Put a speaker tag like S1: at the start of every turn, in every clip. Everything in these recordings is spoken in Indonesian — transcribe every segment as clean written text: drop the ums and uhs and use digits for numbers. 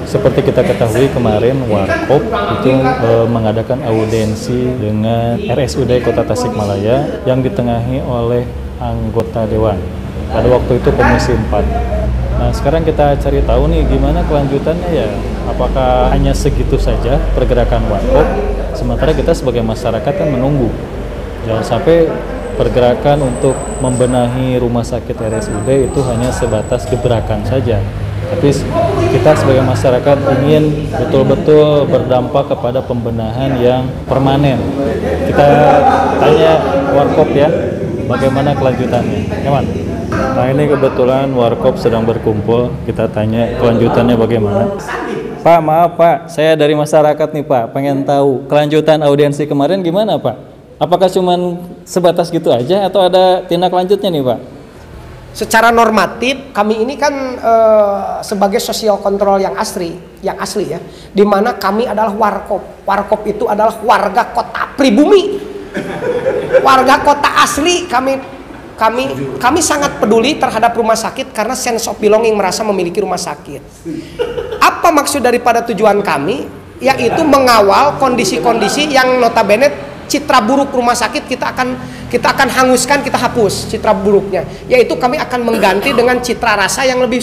S1: Seperti kita ketahui kemarin Warkop itu mengadakan audiensi dengan RSUD Kota Tasikmalaya yang ditengahi oleh anggota Dewan. Pada waktu itu Komisi 4. Nah sekarang kita cari tahu nih gimana kelanjutannya ya. Apakah hanya segitu saja pergerakan Warkop, sementara kita sebagai masyarakat kan menunggu. Jangan sampai pergerakan untuk membenahi rumah sakit RSUD itu hanya sebatas gebrakan saja. Tapi kita sebagai masyarakat ingin betul-betul berdampak kepada pembenahan yang permanen. Kita tanya Warkop ya, bagaimana kelanjutannya. Nyaman? Nah ini kebetulan Warkop sedang berkumpul, kita tanya kelanjutannya bagaimana. Pak, maaf Pak, saya dari masyarakat nih Pak, pengen tahu kelanjutan audiensi kemarin gimana Pak? Apakah cuma sebatas gitu aja atau ada tindak lanjutnya nih Pak?
S2: Secara normatif kami ini kan sebagai social control yang asli ya, di mana kami adalah Warkop. Warkop itu adalah warga kota pribumi, warga kota asli. Kami sangat peduli terhadap rumah sakit karena sense of belonging, merasa memiliki rumah sakit. Apa maksud daripada tujuan kami? Yaitu mengawal kondisi-kondisi yang notabene citra buruk rumah sakit kita akan hanguskan, kita hapus citra buruknya. Yaitu kami akan mengganti dengan citra rasa yang lebih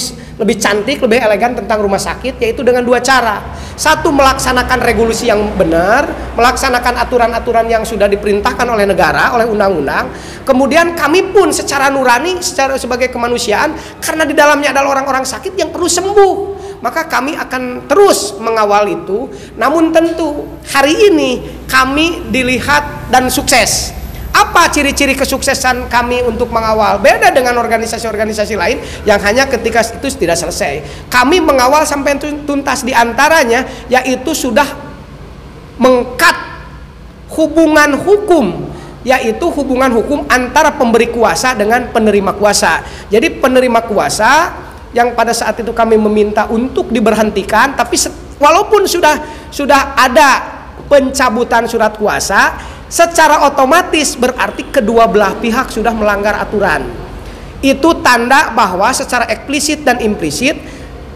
S2: cantik, lebih elegan tentang rumah sakit, yaitu dengan dua cara. Satu, melaksanakan regulasi yang benar, melaksanakan aturan-aturan yang sudah diperintahkan oleh negara, oleh undang-undang. Kemudian kami pun secara nurani, sebagai kemanusiaan, karena di dalamnya adalah orang-orang sakit yang perlu sembuh, maka kami akan terus mengawal itu. Namun tentu hari ini kami dilihat dan sukses. Apa ciri-ciri kesuksesan kami untuk mengawal? Beda dengan organisasi-organisasi lain yang hanya ketika itu tidak selesai. Kami mengawal sampai tuntas, diantaranya yaitu sudah mengkat hubungan hukum, yaitu hubungan hukum antara pemberi kuasa dengan penerima kuasa. Jadi penerima kuasa yang pada saat itu kami meminta untuk diberhentikan, tapi walaupun sudah ada pencabutan surat kuasa, secara otomatis berarti kedua belah pihak sudah melanggar aturan. Itu tanda bahwa secara eksplisit dan implisit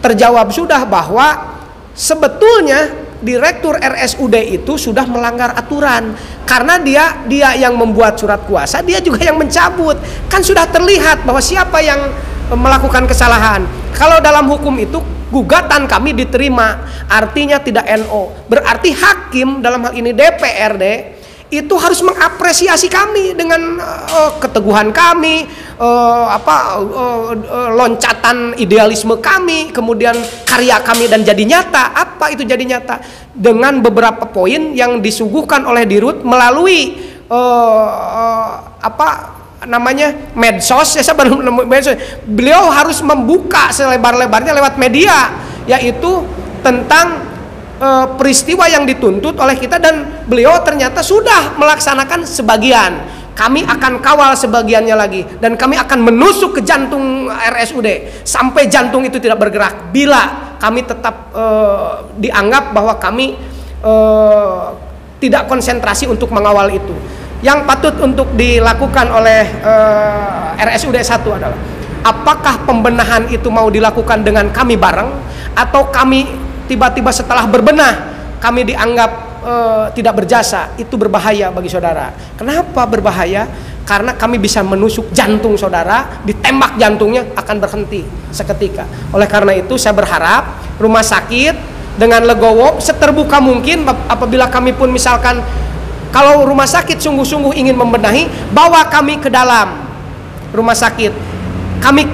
S2: terjawab sudah bahwa sebetulnya Direktur RSUD itu sudah melanggar aturan, karena dia yang membuat surat kuasa, dia juga yang mencabut. Kan sudah terlihat bahwa siapa yang melakukan kesalahan. Kalau dalam hukum itu gugatan kami diterima, artinya tidak NO. Berarti hakim dalam hal ini DPRD itu harus mengapresiasi kami dengan keteguhan kami, loncatan idealisme kami, kemudian karya kami dan jadi nyata. Apa itu jadi nyata? Dengan beberapa poin yang disuguhkan oleh Dirut melalui medsos. Beliau harus membuka selebar-lebarnya lewat media, yaitu tentang peristiwa yang dituntut oleh kita, dan beliau ternyata sudah melaksanakan sebagian. Kami akan kawal sebagiannya lagi, dan kami akan menusuk ke jantung RSUD sampai jantung itu tidak bergerak, bila kami tetap dianggap bahwa kami tidak konsentrasi untuk mengawal itu. Yang patut untuk dilakukan oleh RSUD 1 adalah apakah pembenahan itu mau dilakukan dengan kami bareng, atau kami tiba-tiba setelah berbenah kami dianggap tidak berjasa. Itu berbahaya bagi saudara. Kenapa berbahaya? Karena kami bisa menusuk jantung saudara, ditembak jantungnya akan berhenti seketika. Oleh karena itu saya berharap rumah sakit dengan legowo seterbuka mungkin, apabila kami pun misalkan kalau rumah sakit sungguh-sungguh ingin membenahi, bawa kami ke dalam rumah sakit. Kami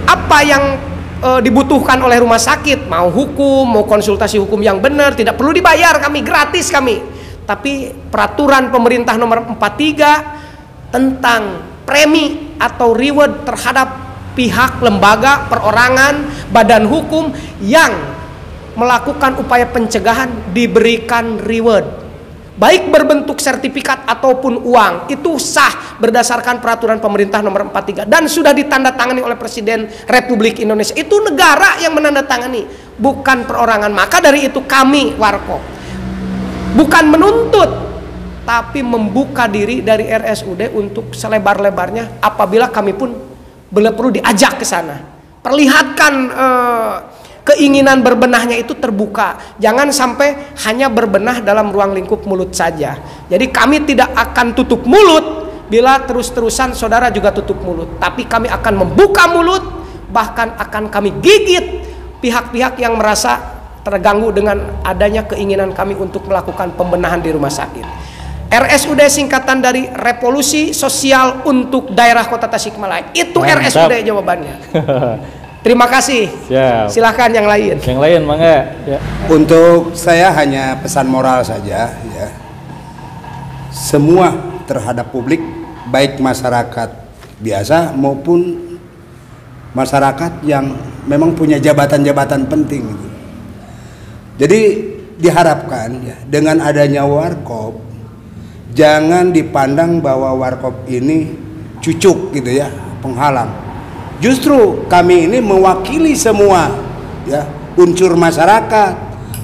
S2: apa yang dibutuhkan oleh rumah sakit, mau hukum, mau konsultasi hukum yang benar, tidak perlu dibayar, kami gratis kami. Tapi peraturan pemerintah nomor 43 tentang premi atau reward terhadap pihak, lembaga, perorangan, badan hukum yang melakukan upaya pencegahan diberikan reward, baik berbentuk sertifikat ataupun uang. Itu sah berdasarkan peraturan pemerintah nomor 43 dan sudah ditandatangani oleh Presiden Republik Indonesia. Itu negara yang menandatangani, bukan perorangan. Maka dari itu kami Warkop bukan menuntut, tapi membuka diri dari RSUD untuk selebar-lebarnya apabila kami pun perlu diajak ke sana. Perlihatkan keinginan berbenahnya itu terbuka. Jangan sampai hanya berbenah dalam ruang lingkup mulut saja. Jadi kami tidak akan tutup mulut bila terus-terusan saudara juga tutup mulut. Tapi kami akan membuka mulut, bahkan akan kami gigit pihak-pihak yang merasa terganggu dengan adanya keinginan kami untuk melakukan pembenahan di rumah sakit. RSUD singkatan dari Revolusi Sosial untuk Daerah Kota Tasikmalaya. Itu
S1: Mantap.
S2: RSUD jawabannya. Terima kasih.
S1: Siap.
S2: Silahkan yang lain.
S1: Yang lain mangga. Ya.
S3: Untuk saya hanya pesan moral saja ya. Semua terhadap publik, baik masyarakat biasa maupun masyarakat yang memang punya jabatan-jabatan penting gitu. Jadi diharapkan ya, dengan adanya warkop, jangan dipandang bahwa warkop ini cucuk gitu ya, penghalang. Justru kami ini mewakili semua ya, unsur masyarakat,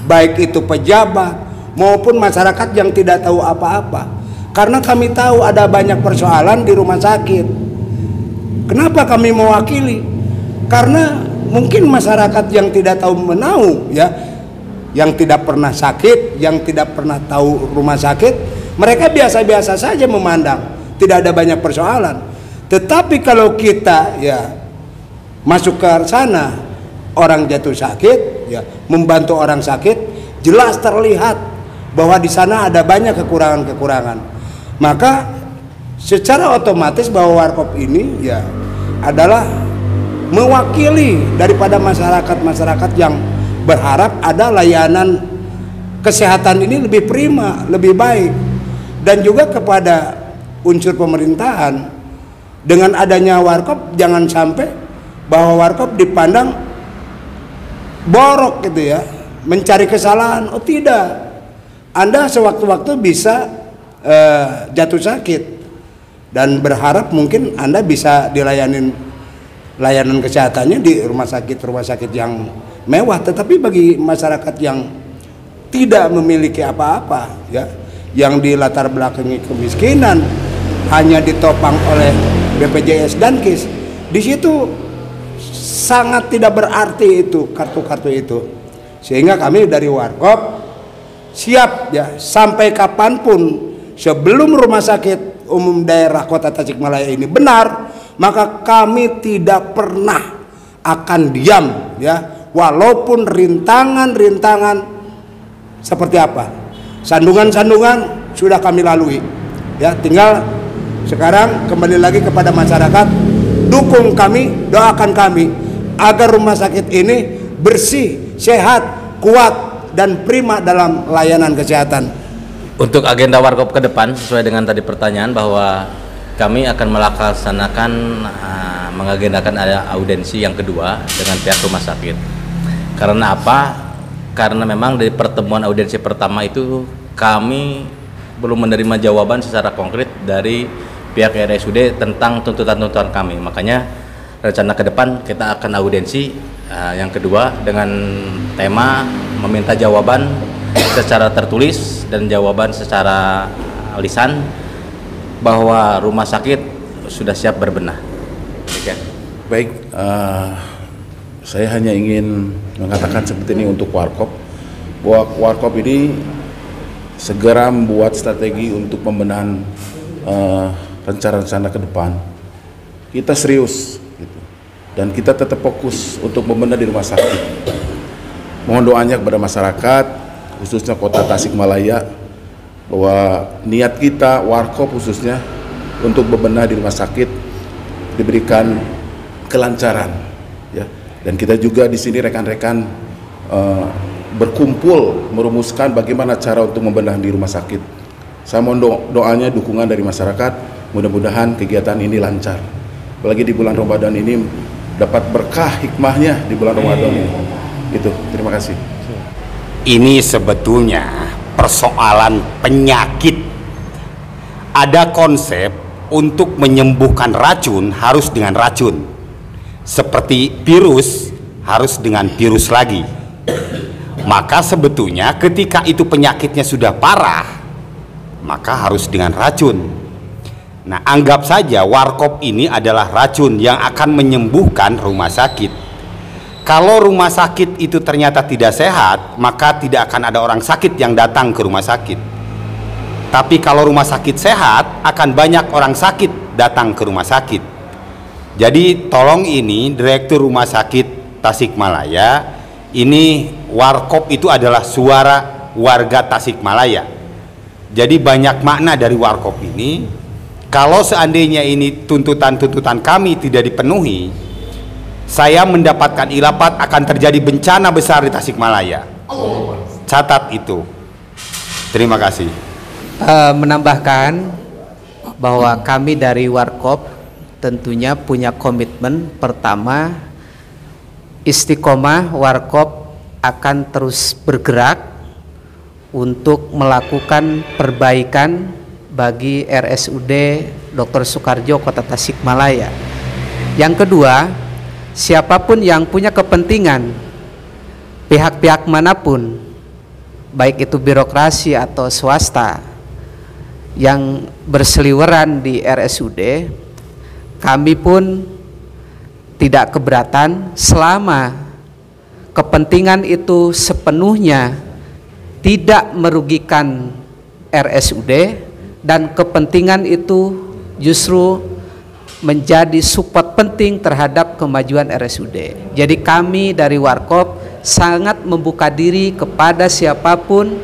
S3: baik itu pejabat maupun masyarakat yang tidak tahu apa-apa. Karena kami tahu ada banyak persoalan di rumah sakit. Kenapa kami mewakili? Karena mungkin masyarakat yang tidak tahu menahu ya, yang tidak pernah sakit, yang tidak pernah tahu rumah sakit, mereka biasa-biasa saja memandang, tidak ada banyak persoalan. Tetapi kalau kita ya masuk ke sana, orang jatuh sakit ya, membantu orang sakit, jelas terlihat bahwa di sana ada banyak kekurangan-kekurangan. Maka secara otomatis bahwa warkop ini ya adalah mewakili daripada masyarakat-masyarakat yang berharap ada layanan kesehatan ini lebih prima, lebih baik. Dan juga kepada unsur pemerintahan, dengan adanya warkop jangan sampai bahwa warkop dipandang borok gitu ya, mencari kesalahan. Oh tidak, Anda sewaktu-waktu bisa jatuh sakit dan berharap mungkin Anda bisa dilayanin layanan kesehatannya di rumah sakit yang mewah. Tetapi bagi masyarakat yang tidak memiliki apa-apa ya, yang di latar belakangi kemiskinan, hanya ditopang oleh BPJS dan KIS, di situ sangat tidak berarti itu kartu-kartu itu. Sehingga kami dari warkop siap ya, sampai kapanpun sebelum rumah sakit umum daerah Kota Tasikmalaya ini benar, maka kami tidak pernah akan diam ya, walaupun rintangan-rintangan seperti apa, sandungan-sandungan sudah kami lalui ya. Tinggal sekarang kembali lagi kepada masyarakat, dukung kami, doakan kami agar rumah sakit ini bersih, sehat, kuat, dan prima dalam layanan kesehatan.
S4: Untuk agenda warkop ke depan, sesuai dengan tadi pertanyaan bahwa kami akan melaksanakan mengagendakan ada audiensi yang kedua dengan pihak rumah sakit. Karena apa? Karena memang dari pertemuan audiensi pertama itu kami belum menerima jawaban secara konkret dari pihak RSUD tentang tuntutan-tuntutan kami. Makanya rencana ke depan kita akan audiensi yang kedua dengan tema meminta jawaban secara tertulis dan jawaban secara lisan bahwa rumah sakit sudah siap berbenah.
S5: Baik, saya hanya ingin mengatakan seperti ini untuk warkop, bahwa warkop ini segera membuat strategi untuk pembenahan rencana-rencana ke depan. Kita serius gitu, dan kita tetap fokus untuk membenahi di rumah sakit. Mohon doanya kepada masyarakat, khususnya Kota Tasikmalaya, bahwa niat kita warkop khususnya untuk bebenah di rumah sakit diberikan kelancaran ya. Dan kita juga di sini rekan-rekan berkumpul merumuskan bagaimana cara untuk membenahi di rumah sakit. Saya mohon doanya, dukungan dari masyarakat, mudah-mudahan kegiatan ini lancar. Apalagi di bulan Ramadan ini dapat berkah hikmahnya di bulan Ramadan ini. Itu, terima kasih.
S6: Ini sebetulnya persoalan penyakit. Ada konsep untuk menyembuhkan racun harus dengan racun. Seperti virus harus dengan virus lagi. Maka sebetulnya ketika itu penyakitnya sudah parah, maka harus dengan racun. Nah, anggap saja warkop ini adalah racun yang akan menyembuhkan rumah sakit. Kalau rumah sakit itu ternyata tidak sehat, maka tidak akan ada orang sakit yang datang ke rumah sakit. Tapi kalau rumah sakit sehat, akan banyak orang sakit datang ke rumah sakit. Jadi tolong ini Direktur Rumah Sakit Tasikmalaya, ini warkop itu adalah suara warga Tasikmalaya. Jadi banyak makna dari warkop ini. Kalau seandainya ini tuntutan-tuntutan kami tidak dipenuhi, saya mendapatkan ilapat akan terjadi bencana besar di Tasikmalaya. Catat itu. Terima kasih.
S7: Menambahkan bahwa kami dari Warkop tentunya punya komitmen. Pertama, istiqomah Warkop akan terus bergerak untuk melakukan perbaikan bagi RSUD Dr. Soekarjo Kota Tasikmalaya. Yang kedua, siapapun yang punya kepentingan, pihak-pihak manapun, baik itu birokrasi atau swasta yang berseliweran di RSUD, kami pun tidak keberatan selama kepentingan itu sepenuhnya tidak merugikan RSUD dan kepentingan itu justru menjadi support penting terhadap kemajuan RSUD. Jadi kami dari Warkop sangat membuka diri kepada siapapun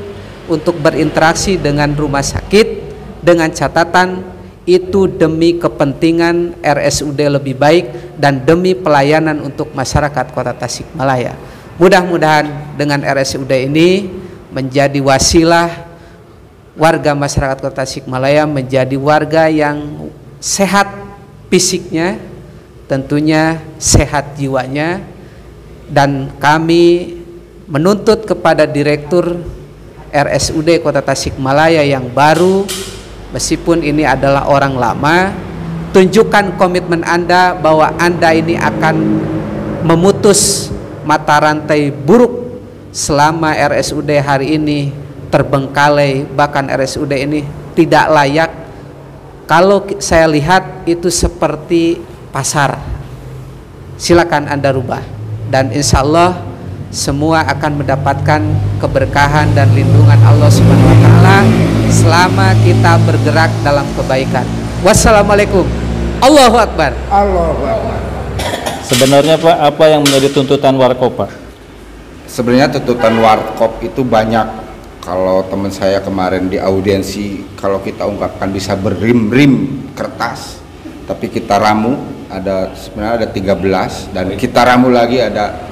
S7: untuk berinteraksi dengan rumah sakit dengan catatan itu demi kepentingan RSUD lebih baik dan demi pelayanan untuk masyarakat Kota Tasikmalaya. Mudah-mudahan dengan RSUD ini menjadi wasilah warga masyarakat Kota Tasikmalaya menjadi warga yang sehat fisiknya, tentunya sehat jiwanya, dan kami menuntut kepada Direktur RSUD Kota Tasikmalaya yang baru, meskipun ini adalah orang lama, tunjukkan komitmen Anda bahwa Anda ini akan memutus mata rantai buruk selama RSUD hari ini terbengkalai, bahkan RSUD ini tidak layak. Kalau saya lihat itu seperti pasar, silakan Anda rubah, dan insya Allah semua akan mendapatkan keberkahan dan lindungan Allah Subhanahu wa Ta'ala selama kita bergerak dalam kebaikan. Wassalamualaikum. Allahu Akbar.
S3: Allahu Akbar.
S1: Sebenarnya Pak, apa yang menjadi tuntutan Warkop Pak?
S3: Sebenarnya tuntutan Warkop itu banyak. Kalau teman saya kemarin di audiensi, kalau kita ungkapkan bisa berim-rim kertas, tapi kita ramu sebenarnya ada 13, dan kita ramu lagi ada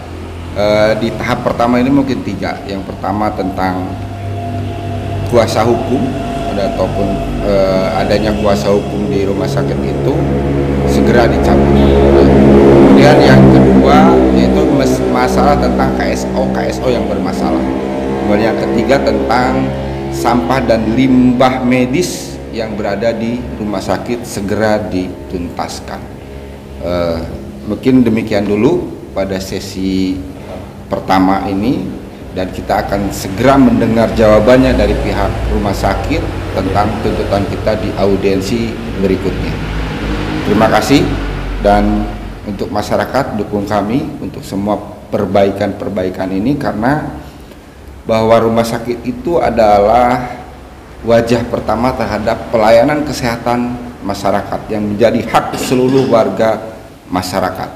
S3: di tahap pertama ini mungkin 3. Yang pertama tentang kuasa hukum, ataupun adanya kuasa hukum di rumah sakit itu segera dicabut. Kemudian yang kedua yaitu masalah tentang KSO yang bermasalah. Kemudian yang ketiga tentang sampah dan limbah medis yang berada di rumah sakit segera dituntaskan. Mungkin demikian dulu pada sesi pertama ini, dan kita akan segera mendengar jawabannya dari pihak rumah sakit tentang tuntutan kita di audiensi berikutnya. Terima kasih, dan untuk masyarakat dukung kami untuk semua perbaikan-perbaikan ini, karena bahwa rumah sakit itu adalah wajah pertama terhadap pelayanan kesehatan masyarakat yang menjadi hak seluruh warga masyarakat,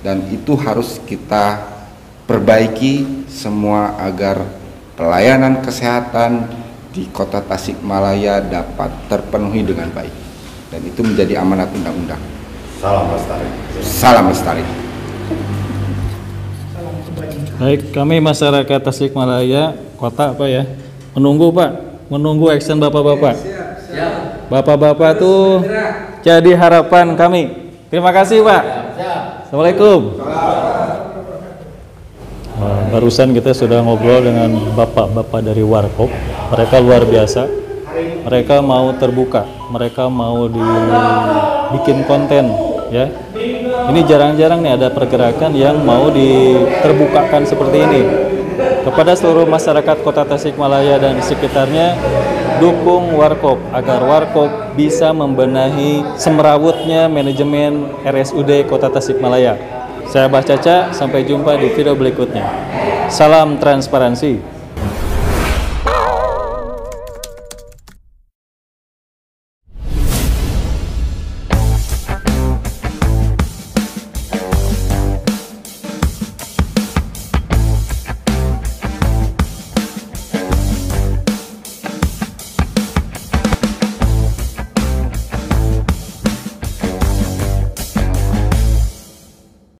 S3: dan itu harus kita perbaiki semua agar pelayanan kesehatan di Kota Tasikmalaya dapat terpenuhi dengan baik, dan itu menjadi amanat undang-undang.
S6: Salam lestari.
S3: Salam lestari.
S1: Baik, kami masyarakat Tasikmalaya Kota Pak ya, menunggu action Bapak-bapak. Bapak-bapak tuh jadi harapan kami. Terima kasih Pak. Assalamualaikum. Barusan kita sudah ngobrol dengan bapak-bapak dari Warkop. Mereka luar biasa. Mereka mau terbuka, mereka mau dibikin konten ya. Ini jarang-jarang nih ada pergerakan yang mau diterbukakan seperti ini. Kepada seluruh masyarakat Kota Tasikmalaya dan sekitarnya, dukung Warkop agar Warkop bisa membenahi semrawutnya manajemen RSUD Kota Tasikmalaya. Saya Bah Caca, sampai jumpa di video berikutnya. Salam transparansi.